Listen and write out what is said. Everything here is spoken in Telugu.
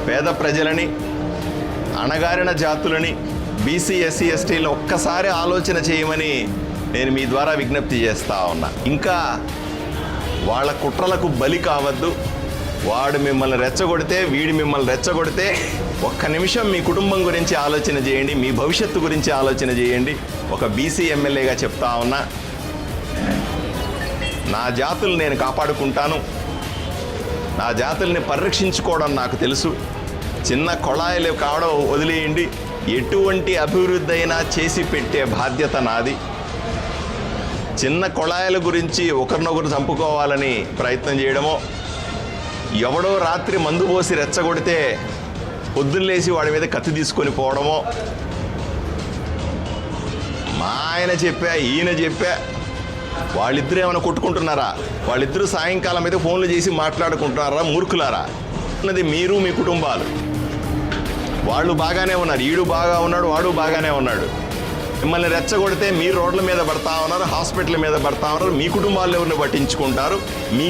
పేద ప్రజలని, అణగారిన జాతులని, బీసీ ఎస్సీ ఎస్టీలు ఒక్కసారి ఆలోచన చేయమని నేను మీ ద్వారా విజ్ఞప్తి చేస్తా ఉన్నా. ఇంకా వాళ్ళ కుట్రలకు బలి కావద్దు. వాడు మిమ్మల్ని రెచ్చగొడితే, వీడి మిమ్మల్ని రెచ్చగొడితే ఒక్క నిమిషం మీ కుటుంబం గురించి ఆలోచన చేయండి, మీ భవిష్యత్తు గురించి ఆలోచన చేయండి. ఒక బీసీ ఎమ్మెల్యేగా చెప్తా ఉన్నా, నా జాతులు నేను కాపాడుకుంటాను, నా జాతుల్ని పరిరక్షించుకోవడం నాకు తెలుసు. చిన్న కొళాయిలు కావడం వదిలేయండి, ఎటువంటి అభివృద్ధి అయినా చేసి పెట్టే బాధ్యత నాది. చిన్న కొళాయిల గురించి ఒకరినొకరు చంపుకోవాలని ప్రయత్నం చేయడమో, ఎవడో రాత్రి మందు పోసి రెచ్చగొడితే పొద్దున్నేసి వాడి మీద కత్తి తీసుకొని పోవడమో, మా ఆయన చెప్పా ఈయన చెప్పా, వాళ్ళిద్దరూ ఏమైనా కొట్టుకుంటున్నారా? వాళ్ళిద్దరూ సాయంకాలం అయితే ఫోన్లు చేసి మాట్లాడుకుంటున్నారా? మూర్ఖులారా అన్నది మీరు, మీ కుటుంబాలు. వాళ్ళు బాగానే ఉన్నారు, ఈడు బాగా ఉన్నాడు, వాడు బాగానే ఉన్నాడు. మిమ్మల్ని రెచ్చగొడితే మీరు రోడ్ల మీద పడతా ఉన్నారు, హాస్పిటల్ మీద పడతా ఉన్నారు. మీ కుటుంబాల్లో ఎవరిని పట్టించుకుంటారు? మీ